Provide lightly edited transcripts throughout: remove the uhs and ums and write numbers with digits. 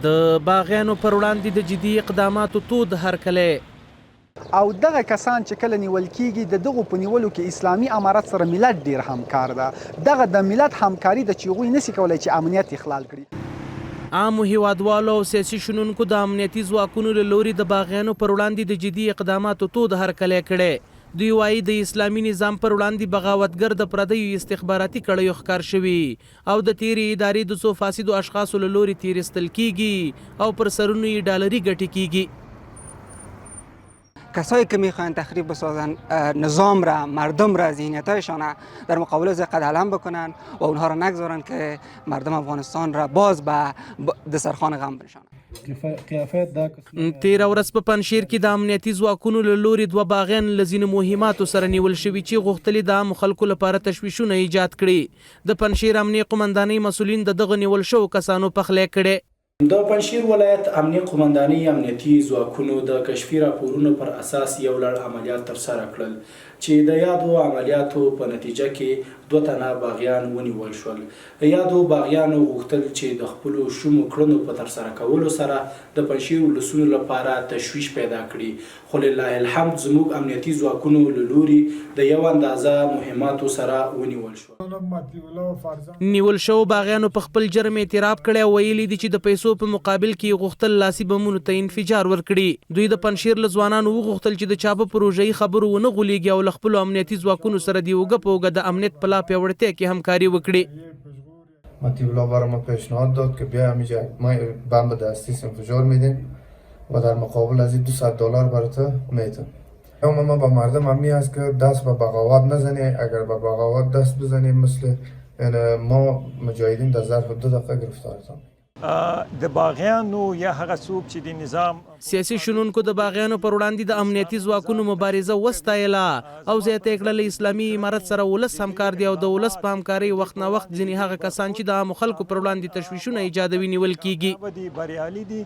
د باغیانو پر وړاندې د جدي اقداماتو تود هرکلی او دغه کسان چې کله نیول کیږي د دغو په نیولو کې اسلامي امارت سره ملت ډیر همکار ده دغه د ملت همکاري د چې هغوی نسي کولی چې امنیت اخلال کړي عامو هیوادوالو او سیاسي شنونکو د امنیتي ځواکونو له لوري د باغیانو پر وړاندې د جدي اقداماتو تود هرکلی کړی دوی وایي د اسلامي نظام پر وړاندې بغاوتګر د پردیو استخباراتي کړیو ښکار شوي او د تیرې ادارې د څو فاسدو اشخاصو له لوري تیرستل کیږي او پر سرونو یې ډالري ګټې کیږي کسایی که میخواین تخریب بسازن نظام را مردم را ذهنیتایشان در مقابل از قد علم بکنن و اونها را نگذارن که مردم افغانستان را باز به دسترخوان غم بنشانن تیره ورځ په پنجشیر کې د امنیتي ځواکونو له لوري دوه باغیان له ځینو مهماتو سره نیول شوي چې غوښتلي د عامو خلکو لپاره تشویشونه ایجاد کړي د پنجشیر امنیه قمندانۍ مسؤلین د دغه نیول شوو کسانو پخلی کړی د پنجشیر ولایت امنیه قمندانۍ امنیتي ځواکونو د کشفي راپورونو پر اساس یو لړ عملیات ترسره کړل چې د یادو عملیاتو په نتیجه کې 2 تنه باغیان ونیول شول یادو باغیانو غوښتل چې د خپلو شومو کړنو په ترسره کولو سره د پنجشیر ولسونو لپاره تشویش پیدا کړي خو لله الحمد زموږ امنیتي ځواکونو له لوري د یو اندازه مهماتو سره ونیول شول نیول شو باغیانو په خپل جرم اعتراف کړی او ویلي دي چې د پیسو په مقابل کې غوښتل لاسي بمونو ته انفجار ورکړي دوی د پنجشیر له ځوانانو وغوښتل چې د چا په پروژه‌ایي خبرو ونه غولېږي او له خپلو امنیتي ځواکونو سره د اوږه په اوږه د امنیت په لا پیاوړتیا کې همکاري وکړي مطیع الله برای ما پیشنهاد داد که بیایم اینجا ما بمب دستی انفجار میدیم و در مقابل از این $200 برات میدم اما ما با مردم همی است که دست به بغاوت نزنی اگر به بغاوت دست بزنی مثل ما مجاهدین در ظرف 2 دقیقه گرفتارتان د باغیانو یا هغه څوک چې د نظام سیاسي شنونکو د باغیانو پر وړاندې د امنیتي ځواکونو مبارزه وستایله او زیاته کړه له اسلامي امارت سره ولس همکار دی او د ولس په همکارۍ وخت نه وخت ځینې هغه کسان چې د عامو خلکو پر وړاندې تشویشونه ایجادوي نیول کیږي بریالي دي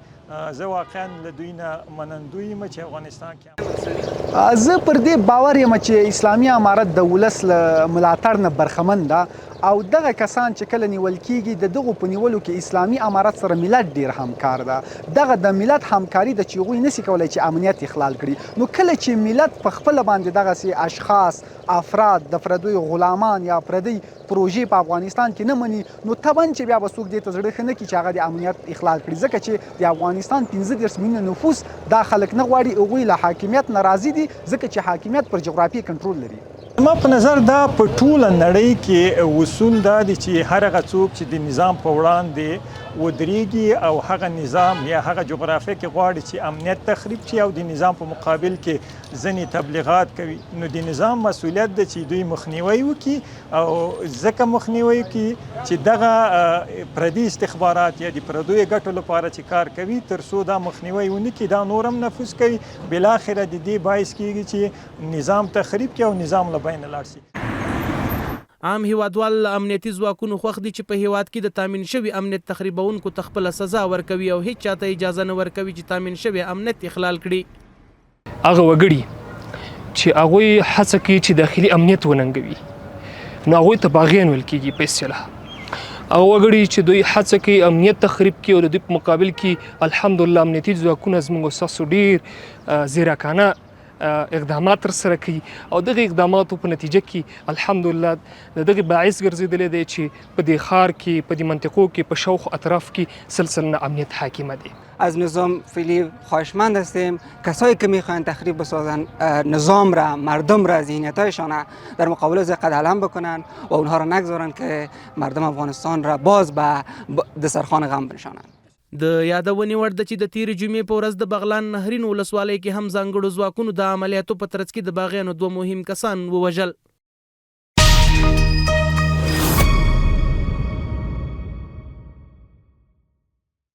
زه واقعا له دوی نه منندوی یم چې افغانستان کې زه پر دې باور یم چې اسلامي امارت د ولس له ملاتړ نه برخمن ده او دغه کسان چې کله نیول کیږي د دغو په نیولو کې اسلامي امارت سره ملت ډیر همکار ده دغه د ملت همکاري د چې هغوی نسي کولی چې امنیت اخلال کړي نو کله چې ملت په خپله باندې دغسې اشخاص افراد د پردیو غلامان یا پردی پروژې په افغانستان کې نه مني نو طبعا چې بیا به څوک دې ته زړه ښه نه کړي چې هغه د امنیت اخلال کړي ځکه چې د افغانستان 15 میلیونه نفوس دا خلک نه غواړي هغوی له حاکمیت نه راضي دي ځکه چې حاکمیت پر جغرافیې کنټرول لري ما په نظر دا په ټوله نړۍ کې اصول دا دي چې هر هغه څوک چې د نظام په وړاندې ودرېږي او هغه نظام یا هغه جغرافیه کې غواړي چې امنیت تخریب شي او د نظام په مقابل کې ځینې تبلیغات کوي نو د نظام مسؤلیت ده چې دوی مخنیوي وکړي او ځکه مخنیوي وکړي چې دغه پردي استخبارات یا د پردیو ګټو لپاره چې کار کوي تر څو دا مخنیوي ونه کړي دا نورم نفوذ کوي بالاخره د دې باعث کېږي چې نظام تخریب کړي او نظام له بین لاړ شي عام هیوادوال امنیتي ځواکونو خوښ دي چې په هیواد کې د تامین شوي امنیت تخریبونکو ته خپله سزا ورکوي او هیڅ چاته اجازه نه ورکوي چې تامین شوی امنیت اخلال کړي هغه وګړي چې هغوی هڅه کوي چې داخلي امنیت وننګوي نو هغوی ته باغیان ویل کېږي په اصطلاح هغه وګړي چې دوی هڅه کوي امنیت تخریب کړي او د دوی په مقابل کې الحمدلله امنیتي ځواکونه زموږ ستاسو ډېر زیرکانه اقدامات تر سره کوي او دغه اقداماتو په نتیجه کې الحمدلله د دغه باعث ګرځېدلی دی چې په دې ښار کې په دې منطقو کې په شوخ اطراف کې سلسله امنیت حاکمه دی از نظام فعلی خواهشمند هستیم کسایی که میخواین تخریب بسازن نظام را مردم را ذهنیتایشان در مقابل از قد علم بکنن و اونها را نگذارن که مردم افغانستان را باز به دسترخوان غم بنشانند د یادونې وړ ده چې د تیرې جمعې په ورځ د بغلان نهرین ولسوالۍ کې هم ځانګړو ځواکونو د عملیاتو په ترڅ کې د باغیانو 2 مهم کسان ووژل